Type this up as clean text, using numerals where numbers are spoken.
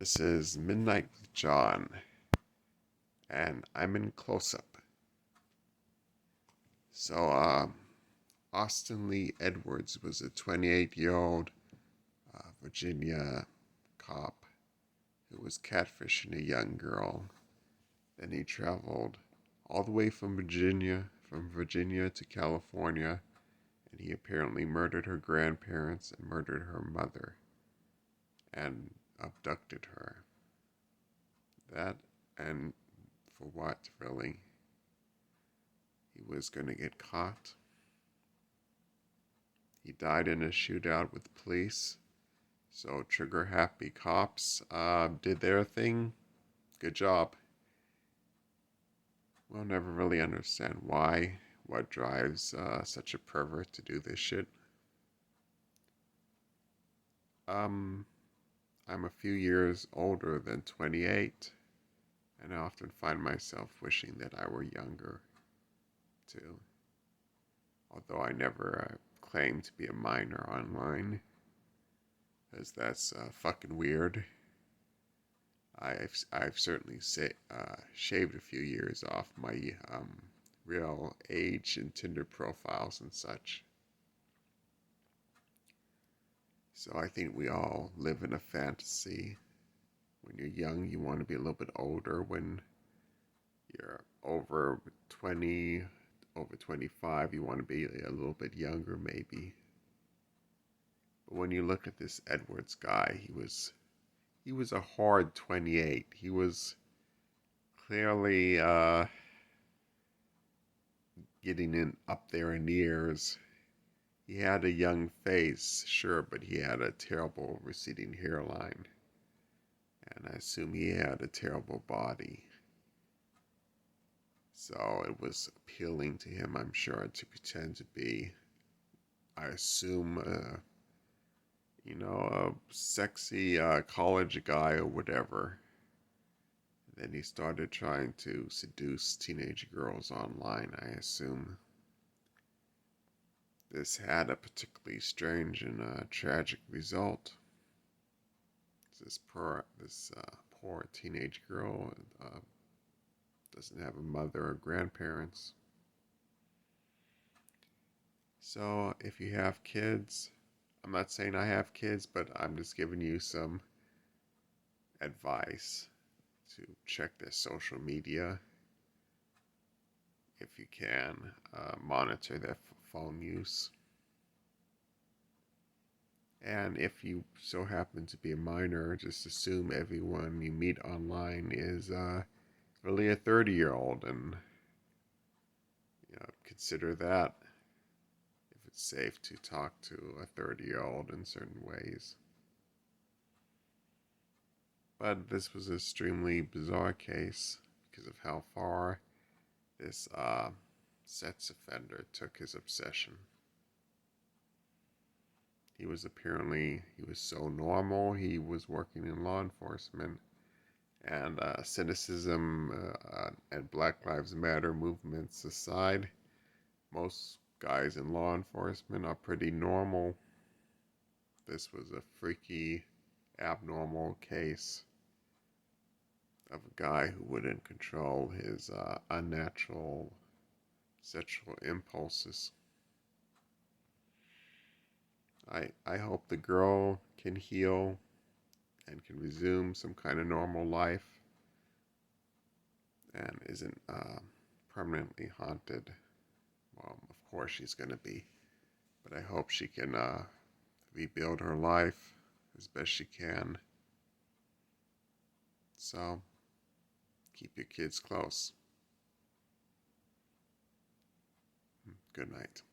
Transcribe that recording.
This is Midnight with John, and I'm in close-up. So, Austin Lee Edwards was a 28-year-old Virginia cop who was catfishing a young girl. Then he traveled all the way from Virginia to California, and he apparently murdered her grandparents and murdered her mother and abducted her. That, and for what, really? He was going to get caught. He died in a shootout with police. So trigger-happy cops did their thing. Good job. We'll never really understand why, what drives such a pervert to do this shit. I'm a few years older than 28, and I often find myself wishing that I were younger, too. Although I never claim to be a minor online, because that's fucking weird. I've certainly shaved a few years off my real age and Tinder profiles and such. So I think we all live in a fantasy. When you're young, you want to be a little bit older. When you're over 20, over 25, you want to be a little bit younger, maybe. But when you look at this Edwards guy, he was a hard 28. He was clearly getting in up there in years. He had a young face, sure, but he had a terrible receding hairline. And I assume he had a terrible body. So it was appealing to him, I'm sure, to pretend to be, I assume, a sexy college guy or whatever. Then he started trying to seduce teenage girls online, I assume. This had a particularly strange and tragic result. This poor teenage girl doesn't have a mother or grandparents. So if you have kids, I'm not saying I have kids, but I'm just giving you some advice to check their social media if you can, monitor their phone use. And if you so happen to be a minor, just assume everyone you meet online is really a 30-year-old, and consider that if it's safe to talk to a 30-year-old in certain ways. But this was an extremely bizarre case because of how far this sex offender took his obsession. He was so normal. He was working in law enforcement, and cynicism and Black Lives Matter movements aside, most guys in law enforcement are pretty normal. This was a freaky, abnormal case of a guy who wouldn't control his unnatural sexual impulses. I hope the girl can heal and can resume some kind of normal life and isn't permanently haunted. Well, of course she's going to be, but I hope she can rebuild her life as best she can. So, keep your kids close. Good night.